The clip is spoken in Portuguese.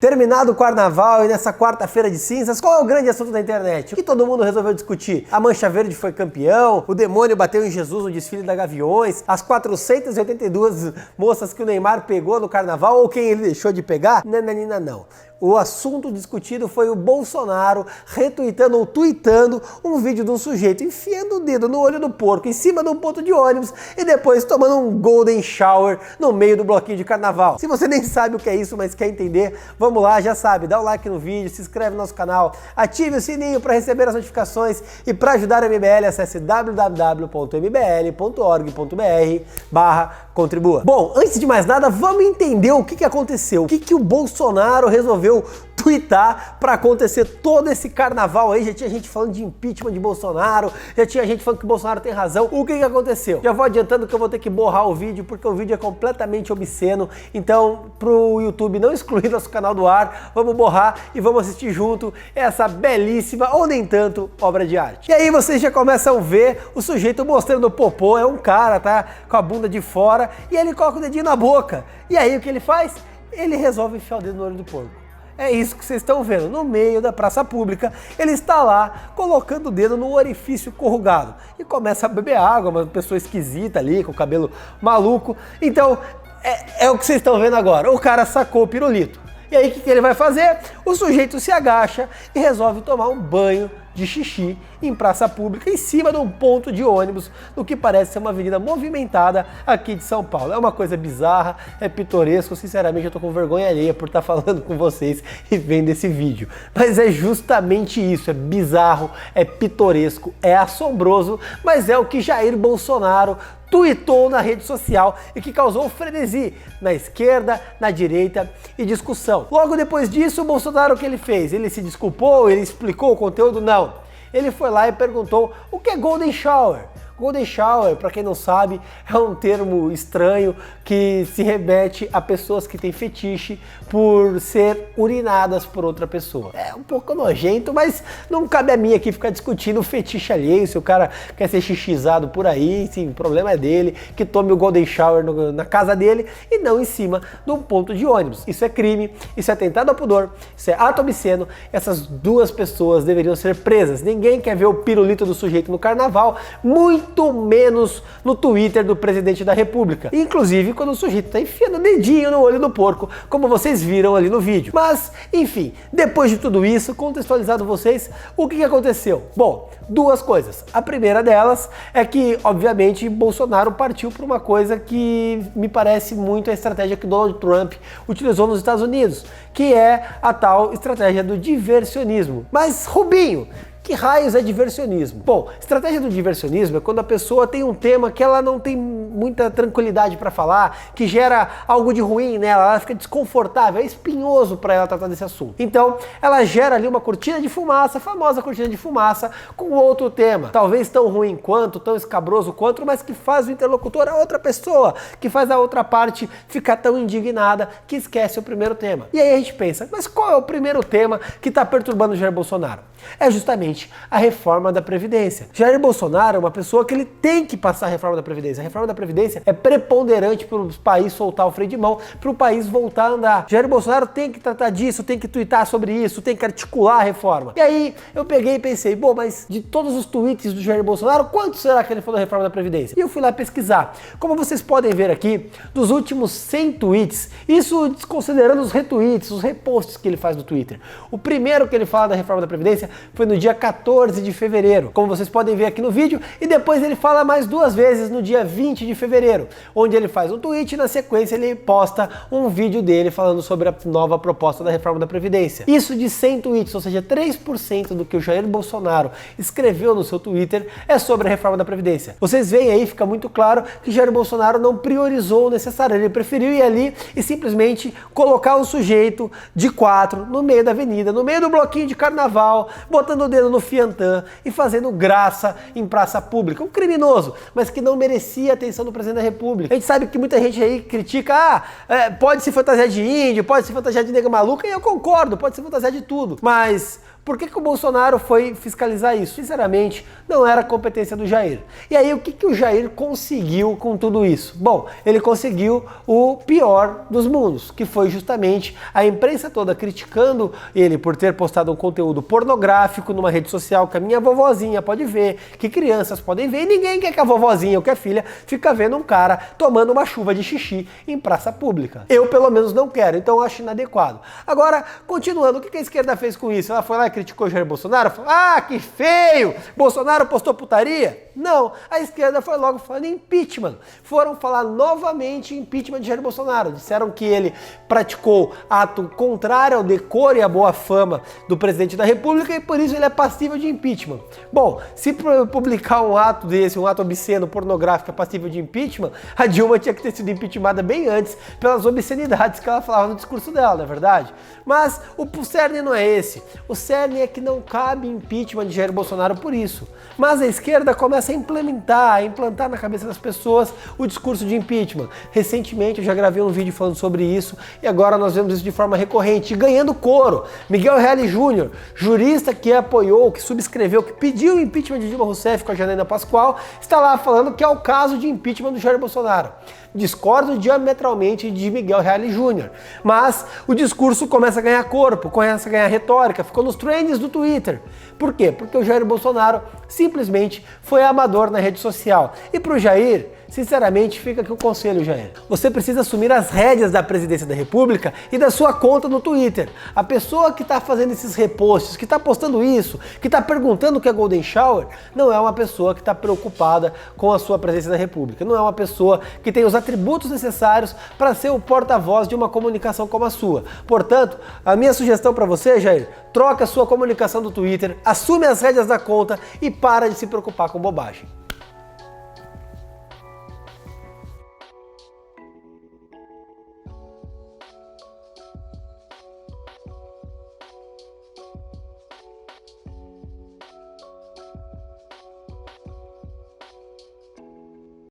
Terminado o carnaval e nessa quarta-feira de cinzas, qual é o grande assunto da internet? O que todo mundo resolveu discutir? A Mancha Verde foi campeão, o demônio bateu em Jesus no desfile da Gaviões, as 482 moças que o Neymar pegou no carnaval ou quem ele deixou de pegar? Nananina não. O assunto discutido foi o Bolsonaro retuitando ou tuitando um vídeo de um sujeito enfiando o dedo no olho do porco em cima de um ponto de ônibus e depois tomando um golden shower no meio do bloquinho de carnaval. Se você nem sabe o que é isso, mas quer entender, vamos lá, já sabe, dá o like no vídeo, se inscreve no nosso canal, ative o sininho para receber as notificações e para ajudar a MBL, acesse www.mbl.org.br/contribua. Bom, antes de mais nada, vamos entender o que aconteceu, o que o Bolsonaro resolveu tuitar para acontecer todo esse carnaval aí. Já tinha gente falando de impeachment de Bolsonaro, já tinha gente falando que o Bolsonaro tem razão. O que aconteceu? Já vou adiantando que eu vou ter que borrar o vídeo porque o vídeo é completamente obsceno, então pro YouTube não excluir nosso canal do ar, vamos borrar e vamos assistir junto essa belíssima, ou nem tanto, obra de arte. E aí vocês já começam a ver o sujeito mostrando o popô, é um cara, tá com a bunda de fora, e ele coloca o dedinho na boca. E aí o que ele faz? Ele resolve enfiar o dedo no olho do porco. É isso que vocês estão vendo, no meio da praça pública, ele está lá colocando o dedo no orifício corrugado e começa a beber água, uma pessoa esquisita ali, com o cabelo maluco. Então, é o que vocês estão vendo agora, o cara sacou o pirulito. E aí o que ele vai fazer? O sujeito se agacha e resolve tomar um banho de xixi em praça pública, em cima de um ponto de ônibus, no que parece ser uma avenida movimentada aqui de São Paulo. É uma coisa bizarra, é pitoresco, sinceramente eu tô com vergonha alheia por estar falando com vocês e vendo esse vídeo. Mas é justamente isso, é bizarro, é pitoresco, é assombroso, mas é o que Jair Bolsonaro tuitou na rede social e que causou frenesi na esquerda, na direita e discussão. Logo depois disso, o Bolsonaro, o que ele fez? Ele se desculpou, ele explicou o conteúdo? Não. Ele foi lá e perguntou o que é Golden Shower. Golden Shower, para quem não sabe, é um termo estranho que se remete a pessoas que têm fetiche por ser urinadas por outra pessoa. É um pouco nojento, mas não cabe a mim aqui ficar discutindo o fetiche alheio. Se o cara quer ser xixizado por aí, sim, o problema é dele, que tome o Golden Shower na casa dele e não em cima de um ponto de ônibus. Isso é crime, isso é atentado ao pudor, isso é ato obsceno. Essas duas pessoas deveriam ser presas. Ninguém quer ver o pirulito do sujeito no carnaval, muito menos no Twitter do presidente da República. Inclusive quando o sujeito tá enfiando o dedinho no olho do porco, como vocês viram ali no vídeo. Mas, enfim, depois de tudo isso, contextualizado vocês, o que aconteceu? Bom, duas coisas. A primeira delas é que, obviamente, Bolsonaro partiu para uma coisa que me parece muito a estratégia que Donald Trump utilizou nos Estados Unidos, que é a tal estratégia do diversionismo. Mas, Rubinho, que raios é diversionismo? Bom, estratégia do diversionismo é quando a pessoa tem um tema que ela não tem muita tranquilidade para falar, que gera algo de ruim nela, ela fica desconfortável, é espinhoso para ela tratar desse assunto. Então, ela gera ali uma cortina de fumaça, a famosa cortina de fumaça, com outro tema, talvez tão ruim quanto, tão escabroso quanto, mas que faz o interlocutor, a outra pessoa, que faz a outra parte ficar tão indignada que esquece o primeiro tema. E aí a gente pensa, mas qual é o primeiro tema que está perturbando o Jair Bolsonaro? É justamente a reforma da Previdência. Jair Bolsonaro é uma pessoa que ele tem que passar a reforma da Previdência. A reforma da Previdência é preponderante para o país soltar o freio de mão, para o país voltar a andar. Jair Bolsonaro tem que tratar disso, tem que tuitar sobre isso, tem que articular a reforma. E aí eu peguei e pensei, bom, mas de todos os tweets do Jair Bolsonaro, quanto será que ele falou da reforma da Previdência? E eu fui lá pesquisar. Como vocês podem ver aqui, dos últimos 100 tweets, isso desconsiderando os retweets, os reposts que ele faz no Twitter. O primeiro que ele fala da reforma da Previdência foi no dia 14 de fevereiro, como vocês podem ver aqui no vídeo, e depois ele fala mais duas vezes no dia 20 de fevereiro, onde ele faz um tweet e na sequência ele posta um vídeo dele falando sobre a nova proposta da reforma da Previdência. Isso de 100 tweets, ou seja, 3% do que o Jair Bolsonaro escreveu no seu Twitter é sobre a reforma da Previdência. Vocês veem aí, fica muito claro que Jair Bolsonaro não priorizou o necessário, ele preferiu ir ali e simplesmente colocar um sujeito de 4 no meio da avenida, no meio do bloquinho de carnaval, botando o dedo no fiantã e fazendo graça em praça pública. Um criminoso, mas que não merecia a atenção do presidente da República. A gente sabe que muita gente aí critica, pode se fantasiar de índio, pode se fantasiar de nega maluca, e eu concordo, pode se fantasiar de tudo. Mas Por que o Bolsonaro foi fiscalizar isso? Sinceramente, não era competência do Jair. E aí, o que o Jair conseguiu com tudo isso? Bom, ele conseguiu o pior dos mundos, que foi justamente a imprensa toda criticando ele por ter postado um conteúdo pornográfico numa rede social que a minha vovozinha pode ver, que crianças podem ver, e ninguém quer que a vovozinha ou que a filha fica vendo um cara tomando uma chuva de xixi em praça pública. Eu, pelo menos, não quero, então eu acho inadequado. Agora, continuando, o que a esquerda fez com isso? Ela foi lá e criticou o Jair Bolsonaro? Falou, ah, que feio! Bolsonaro postou putaria? Não, a esquerda foi logo falando em impeachment. Foram falar novamente em impeachment de Jair Bolsonaro. Disseram que ele praticou ato contrário ao decoro e à boa fama do presidente da República e por isso ele é passível de impeachment. Bom, se publicar um ato desse, um ato obsceno, pornográfico, é passível de impeachment, a Dilma tinha que ter sido impeachmentada bem antes pelas obscenidades que ela falava no discurso dela, não é verdade? Mas o cerne não é esse. O cerne é que não cabe impeachment de Jair Bolsonaro por isso. Mas a esquerda começa a implantar na cabeça das pessoas o discurso de impeachment. Recentemente eu já gravei um vídeo falando sobre isso e agora nós vemos isso de forma recorrente, ganhando coro. Miguel Reale Júnior, jurista que apoiou, que subscreveu, que pediu o impeachment de Dilma Rousseff com a Janaína Pascoal, está lá falando que é o caso de impeachment do Jair Bolsonaro. Discordo diametralmente de Miguel Reale Júnior, mas o discurso começa a ganhar corpo, começa a ganhar retórica, ficou nos trends do Twitter. Por quê? Porque o Jair Bolsonaro simplesmente foi amador na rede social. E para o Jair, sinceramente, fica aqui o conselho, Jair. Você precisa assumir as rédeas da presidência da República e da sua conta no Twitter. A pessoa que está fazendo esses reposts, que está postando isso, que está perguntando o que é Golden Shower, não é uma pessoa que está preocupada com a sua presidência da República. Não é uma pessoa que tem os atributos necessários para ser o porta-voz de uma comunicação como a sua. Portanto, a minha sugestão para você, Jair, troca a sua comunicação do Twitter, assume as rédeas da conta e para de se preocupar com bobagem.